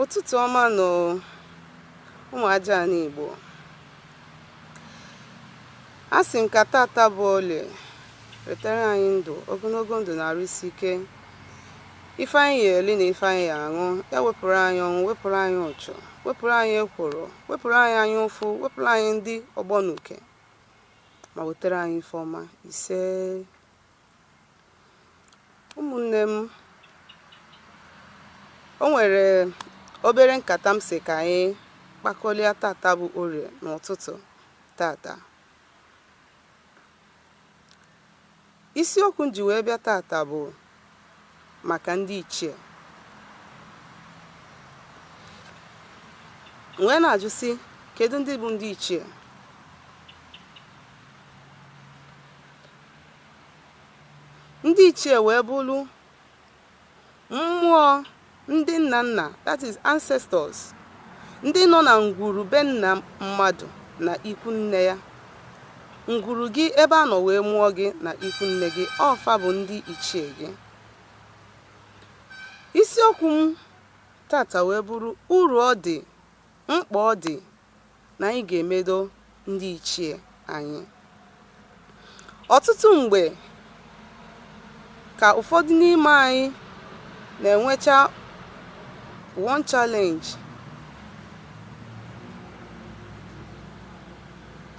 Ụtụtụ ọma nụ ụmụ aja ala Igbo. A sị m ka tata bụ ole wetara anyị ndụ, ogologo ndụ na arụ isi ike. Ife anyị ga-eli na ife anyị ga-aṅụ, ya wepụrụ anyị ọnwụ, wepụrụ anyị ụchụ, wepụrụ anyị ekworo, wepụrụ anyị anya ụfụ, wepụrụ anyị ndị ọgbọ n'uke, ma wetara anyị ife ọma ise. Ụmụnne m, o nwere obere nkata m si ka anyị kpakọlịa tata bụ orie n'ụtụtụ tata. Isiokwu m ji wee bịa tata bụ maka ndị ichie. Wee na-ajụ sị, kedu ndị bụ ndị ichie? Ndị ichie wee bụrụ mmụọ ndị nna nna, that is ancestors, ndị nọ na ngwuru be nna mmadụ na ikwu nne ya. Ngwuru gị ebe a nọ wee mụọ gị na ikwu nne gị, ọfa bụ ndị ichie gị. Isiokwu m tata wee bụrụ uru ọ dị, mkpa ọ dị na anyị ga-emedo ndị ichie anyị. Ọtụtụ mgbe ka ụfọdụ n'ime anyị na-enwecha one challenge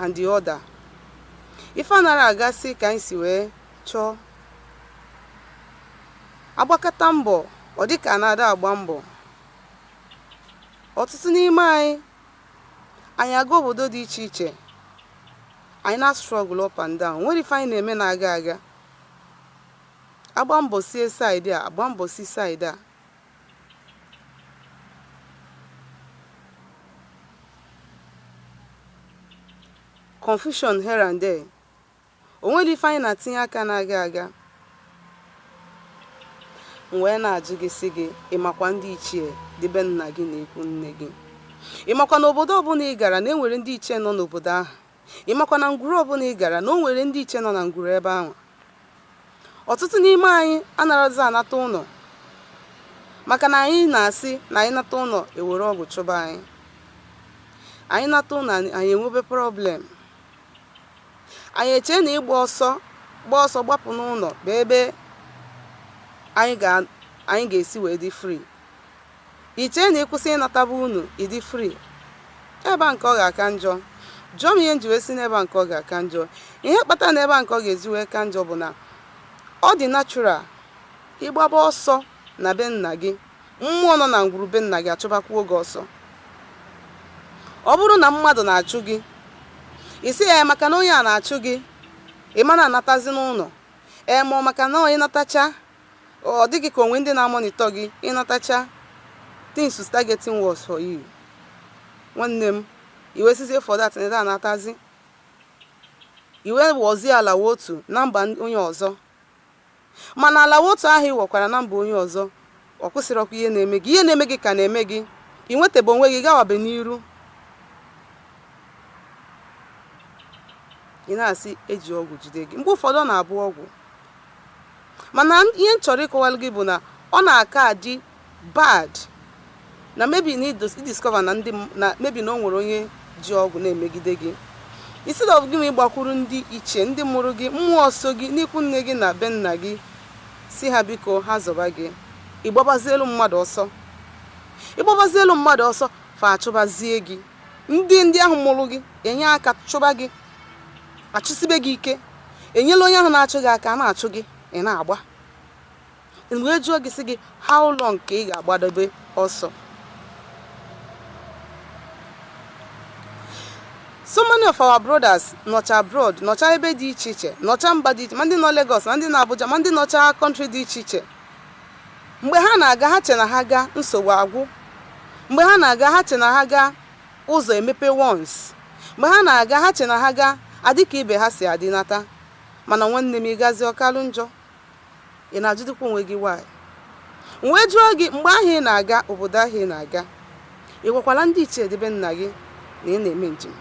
and the other. Ife anara agasị ka anyị si wee chọọ agbakọta mbọ, ọ dịka na-ada agba mbọ. Ọtụtụ n'ime anyị aga obodo dị iche iche, anyị na struggle up and down, nwere ife anyị na-eme na-aga aga. Agba mbọ sie side a, agba mbọ si side a. Confusion here and there. O nwere ife anyị na-atinye aka na-aga aga. Wee na-ajụ gị sị gị, ịmakwa ndị ichie dịbe nna gị na ikwu nne gị? Ịmakwa na obodo ọbụla ị gara na enwere ndị ichie nọ n'obodo ahụ? Ịmakwa na ngwuru ọbụla ị gara na o nwere ndị ichie nọ na ngwuru ebe ahụ? Ọtụtụ n'ime anyị anarazi anata ụlọ, maka na anyị na-asị na anyị nata ụlọ ewere ọgwụ chụba anyị. Anyị nata ụlọ anyị enwebe problem. Anyị eche na ịgba ọsọ gbapụ n'ụlọ bụ ebe anyị ga-esi wee dị free. Iche na ịkwụsị ịnataba unu ịdị free, ebe a nke ọ ga-aka njọ. Jụọ m ihe nji wee si n'ebe a nke ọ ga-aka njọ. Ihe kpatara na ebe a nke ọ ga-eji wee ka njọ bụ na ọ dị natural ịgbaba ọsọ na be nna gị, mmụọ nọ na ngwuru be nna gị achụbakwa oge ọsọ. Ọ bụrụ na mmadụ na-achụ gị, isi ya maka na onye a na-achụ gị, ị mana anatazi n'ụlọ. Ma maka na onye natacha, ọ dịghị ka onwe ndị na-amonitọ gị, ịnatacha, things to start getting worse for you. Nwanne m, iwesizie for that na anatazi, iwe wozi ala wotu na mba onye ọzọ. Mana ala wotu ahụ iwekwara na mba onye ọzọ, ọ kwụsịrọkwa ihe na-eme gị. Ihe na-eme gị ka na-eme gị. Ị nwetebe onwe gị gawabe n'iru. Ị na-asị eji ọgwụ jide gị. Mgbe ụfọdụ ọ na-abụ ọgwụ. Mana ihe m chọrọ ịkọwalụ gị bụ na ọ na-aka adị bad na maybe na discover na maybe na o nwere onye ji ọgwụ na-emegide gị. Instead of gị ma ịgbakwuru ndị ichie, ndị mụrụ gị, mmụọ so gị, n'ikwu nne gị na be nna gị, si ha biko ha zọba gị, ịgbabazielu mmadụ ọsọ. Ịgbabazielu mmadụ ọsọ fa achụbazie gị. Ndị ahụ mụrụ gị enye aka chụba gị, achụsibe gị ike. Enyela onye ahụ na-achụ gị aka na-achụ gị, ị na-agba. Wee jụọ gị sị gị, how long ka ị ga-agbadobe ọsọ? So many of our brothers nọcha abroad, nọcha ebe dị iche iche, nọcha mba dị iche, ma ndị nọ Lagos, ma ndị nọ Abuja, ma ndị nọcha country dị iche iche. Mgbe ha na-aga, ha che na ha gaa, nsogbu agwụ. Mgbe ha na-aga, ha che na ha gaa, ụzọ emepe once. Mgbe ha na-aga, ha che na ha gaa, adị ka ibe ha si adịnata. Mana nwanne m, ịgazi ọkalụ njọ. Ị na-ajụdịkwa onwe gị why? Wee jụọ gị, mgbe ahụ ị na-aga obodo ahụ ị na-aga, ị gwakwala ndị ichie debe nna gị na ị na-eme njem?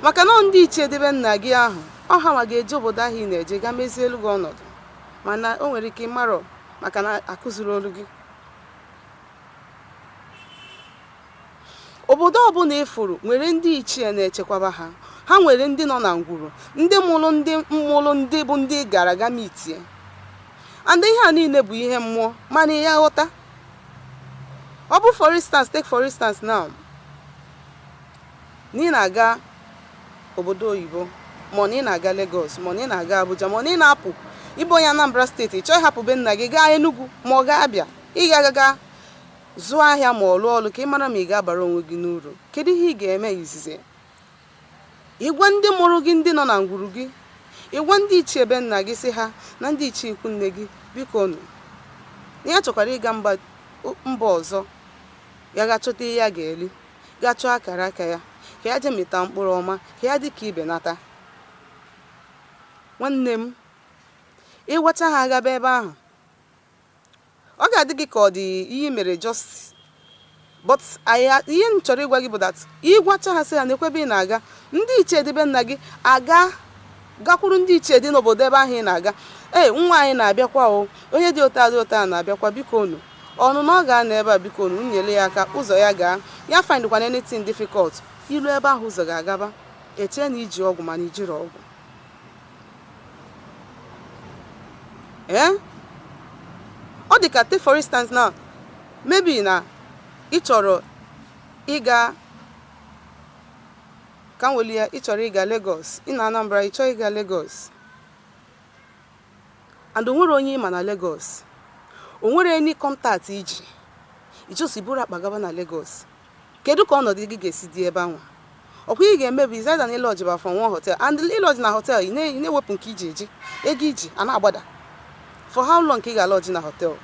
maka na ndị ichie debe nna gị ahụ ọ ha ma ga-eje obodo ahụ ị na-eje ga mezie elu gị ọnọdụ, mana o nwere ike ịmarọ maka na akụziri olu gị. Obodo ọbụla ifuru nwere ndị ichie na-echekwaba ha. Ha nwere ndị nọ na ngwuru, ndị mụrụ ndị bụ ndị gara aga mitie. And ihe a niile bụ ihe mmụọ, mana ya ghọta. Ọ bụ for instance now, na ị na-aga obodo oyibo, ma na ị na-aga Lagos, ma na ị na-aga Abuja, ma na ị na-apụ ịbụ onye Anambra steeti, ị chọọ ịhapụ be nna gị gaa Enugu ma ọ gaa Abịa, ị ga-agaga zụọ ahịa ma ọ lụọ ọlụ ka ị mara ma ị ga-abara onwe gị n'uru. Kedu ihe ị ga-eme izizi? Ịgwa ndị mụrụ gị, ndị nọ na ngwuru gị, ịgwa ndị ichie be nna gị sị ha na ndị ichie ikwu nne gị, biko nụ, ya chọkwara ịga mba ọzọ, ya ga-achọta ihe ya ga-eli, ga-achọ akara aka ya, ka ya jee mịta mkpụrụ ọma, ka ya dị ka ibe nata. Nwanne m, ịgwacha ha agaba ebe ahụ, ọ ga-adị gị ka ọ dị ihe mere just, but ihe m chọrọ ịgwa gị bụ that ịgwacha ha sị ha na-ekwebe ị na-aga, ndị ichie dị be nna gị gakwuru ndị ichie dị n'obodo ebe ahụ ị na-aga. Nwa anyị na-abịakwa o, onye dị ụta na-abịakwa, biko unu ọnụ na ọ ga-anọ ebe a, biko unu nyere ya aka ụzọ ya gaa, ya findkwana anything difficult, ilu ebe ahụ ụzọ ga-agaba, eche na iji ọgwụ mana ijiri ọgwụ. Ọ dị ka take for instance now, maybe na ị chọrọ ịga ka m weli ya, ị chọrọ ịga Lagos, ị na Anambra, ị chọọ ịga Lagos, and o nwere onye ịma na Lagos, o nwere any contact iji ijusi buru akpa gaba na Lagos. Kedu ka ọnọdụ gị ga-esi dị ebe ahụ? Ọkwa ị ga-eme bụ izaida na ịlọji ba from one hotel, and ịlọji na hotel ị na-ewepụ nke iji eji ego iji a na-agbada. For how long ka ị ga-alọji na hotel?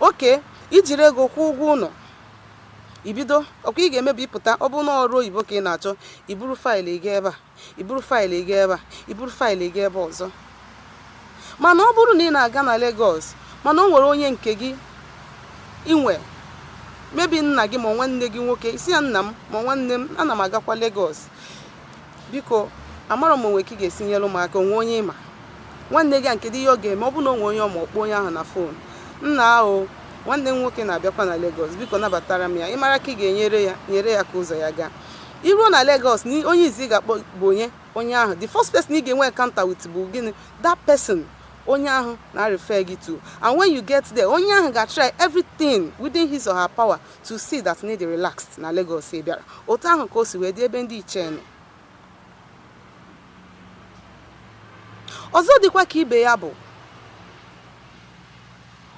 Okay, ijiri ego kwụ ụgwọ ụlọ, ibido ọkwa ị ga-eme bụ ịpụta, ọ bụ na ọrụ oyibo ka ị na-achọ, iburu faịlụ ị gaa ebe a, iburu faịlụ ị gaa ebe a, iburu faịlụ ị gaa ebe ọzọ. Mana ọ bụrụ na ị na-aga na Lagos, mana o nwere onye nke gị inwe, mebi nna gị ma nwanne gị nwoke, isi ya nna m ma nwanne m, ana m agakwa Lagos, biko amara m onwe ka ị ga-esi nyere m aka. Onwe onye ịma, nwanne gị nke dị ihe ọ ga-eme, ọ bụ na onwe onye ọma ọkpọ onye ahụ na fon, nna ahụ nwanne m nwoke na-abịakwa na Lagos, biko nabatara m ya, ị mara ka ị ga-nyere ya ka ụzọ ya gaa. Iruo na Lagos, onye izi ga-akpọ bụ onye ahụ, the first person ị ga-enwe encounter with bụ gịnị? That person onye ahụ na-refer gị to. And when you get there, onye ahụ ga-try everything within his or her power to see that need relaxed na Lagos ị bịara. Otu ahụ ka o si wee dị ebe ndị ichie nọ. Ọzọ dịkwa ka ibe ya bụ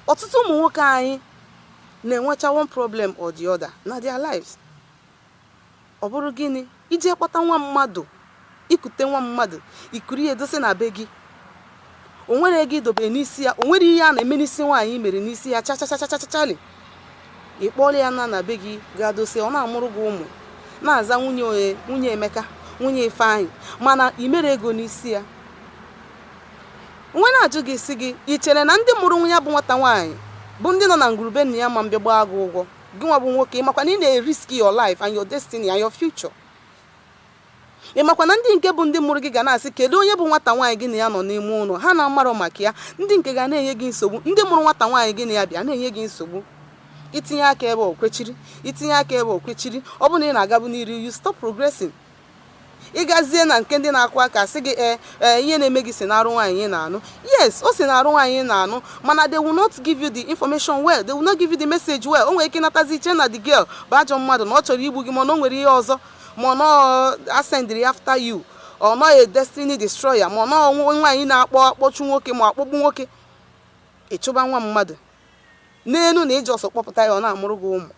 ọtụtụ ụmụ nwoke anyị na-enwecha one problem or the other na their lives. Ọ bụrụ gịnị? Ije kpọta nwa mmadụ, ikute nwa mmadụ, ikuru ya edosa na be gị, o nwere ego idobe n'isi ya, o nwere ihe a na-eme n'isi nwaanyị mere n'isi ya chachachachachachali, ịkpọrọ ya na be gị ga-adosa, ọ na-amụrụ gị ụmụ, na-aza nwunye Emeka, nwunye Ifeanyị, mana imere ego n'isi ya. Onwe na-ajụ gị si gị, ị chere na ndị mụrụ nwa ya bụ nwata nwaanyị bụ ndị nọ na ngwurube nna ya ma mbịa gbaa gị ụgwọ? Gị nwa bụ nwoke, ịmakwa na ị na-erisk your life and your destiny and your future. Ịmakwa na ndị nke bụ ndị mụrụ gị ga na-asị kedu onye bụ nwata nwaanyị gị na ya nọ n'ime ụlọ, ha na-amarọ maka ya. Ndị nke ga na-enye gị nsogbu, ndị mụrụ nwata nwaanyị gị na ya bịa na-enye gị nsogbu. Itinye aka ebe okwechiri, itinye aka ebe okwechiri, ọ bụ na ị na-agabu n'iru, you stop progressing. Ịgazie na nke ndị na-akụ aka sị gị ihe na-eme gị si na-arụ nwaanyị na-anụ. Yes, o si na-arụ nwaanyị na-anụ, mana they will not give you the information well, they will not give you the message well. O nwere ike natazi iche na the girl bụ ajọ mmadụ, na ọ chọrọ igbu gị, mana o nwere ihe ọzọ, ma ọ ascended after you, ọ nọ a destiny destroyer, ma ọ nọ nwaanyị na-akpọchu nwoke ma akpọgbu nwoke. Ịchụba nwa mmadụ n'elu na iji ọsọ kpọpụta ya, ọ na-amụrụ gị ụmụ.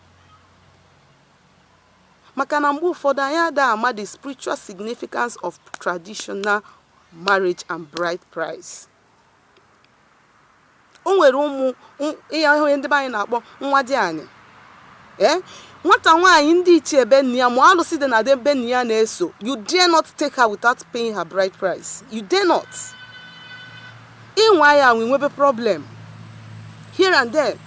Maka na mgbe ụfọdụ anyị ada ama the spiritual significance of traditional marriage and bride price. O nwere ụmụ ihe ndị anyị na-akpọ nwa dị anyị. Nwata nwaanyị ndị ichie be nne ya ma alụsị dị na be nne ya na-eso, you dare not take her without paying her bride price. You dare not. Ịnwa ya nwebe problem here and there.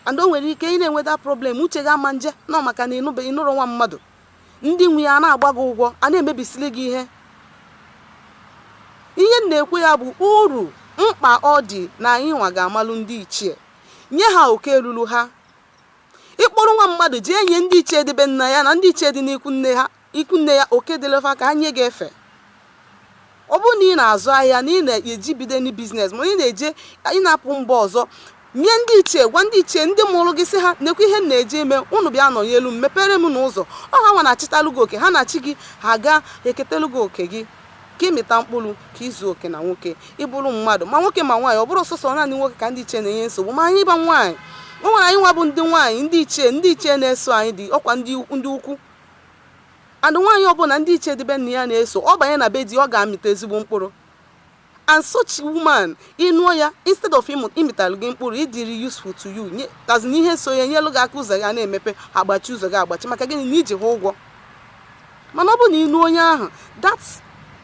And o nwere ike ị na-enwe that problem, uche gị ama nje nọ maka na ịnụrụ nwa mmadụ. Ndị nwe ya na-agba gị ụgwọ, a na-emebisili gị ihe. Ihe na-ekwe ya bụ uru mkpa ọ dị na anyị nwa ga-amalụ ndị ichie. nye ha oke eruru ha. Ịkpọrọ nwa mmadụ jee nye ndị ichie dịbe nna ya na ndị ichie dị n'ikwu nne ya oke dịlefa ka ha nye gị efe. Ọ bụrụ na ị na-azụ ahịa na ị na-eji bido ní biznes ma ị na-eje ịnapụ mba ọzọ, nye ndị ichie, gwa ndị ichie ndị mụrụ gị sị ha nekwa ihe na-eje eme, unu bịa nọnye elu m, mepere m n'ụzọ. Ọ ha nwa na-achịtalụ gị oke, ha na-achị gị, ha ga-eketelu gị oke gị ka ịmịta mkpụrụ ka izu oke na nwoke ịbụrụ mmadụ ma nwoke ma nwaanyị. Ọ bụrụ sọsọ naanị nwoke ka ndị ichie na-enye nsogbu, ma anyị ba nwaanyị, o nwere anyị nwa bụ ndị nwaanyị ndị ichie na-eso anyị dị ọkwa ndị ukwu. And nwaanyị ọbụla ndị ichie dịbe nna ya na-eso, ọ banye na be di, ọ ga-amịta ezigbo mkpụrụ. And such woman, ịnụọ ya, instead of ịmịtalụ gị mkpụrụ, ịdịrị useful to you, kazi na ihe so ya nyelụ gị aka ụzọ ga na-emepe, agbachi ụzọ gị agbachi, maka gịnị na iji ha ụgwọ. Mana ọ bụ na ịnụ onye ahụ,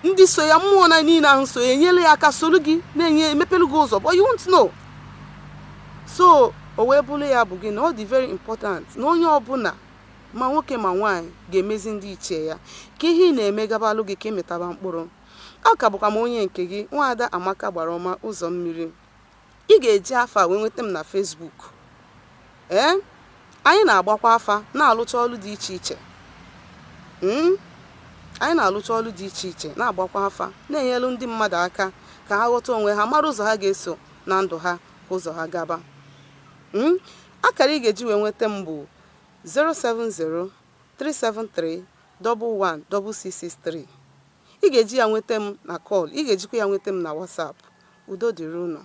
ndị so ya mmụọ na niile ahụ so ya enyere ya aka solu gị na-enye emepelu gị ụzọ, but you won't know. So o wee bụrụ ya bụ gị na ọ dị very important na onye ọbụla ma nwoke ma nwaanyị ga-emezi ndị ichie ya ka ihe ị na-eme gabalụ gị ka ịmịtaba mkpụrụ. Ọ ka bụkwa m onye nke gị, Nwaada Amaka Gbaroma Ụzọ Mmiri. Ị ga-eji afa wee nweta m na Facebook. Anyị na-agbakwa afa na-alụcha ọlụ dị iche iche. Anyị na-alụcha ọlụ dị iche iche na-agbakwa afa na-enyelu ndị mmadụ aka ka ha ghọta onwe ha, mara ụzọ ha ga-eso na ndụ ha ka ụzọ ha gaba. Akara ị ga-eji wee nweta m bụ 070-373-11663. Ị ga-eji ya nweta m na kọl, ị ga-ejikwa ya nweta m na WhatsApp. Udo dịrị unu.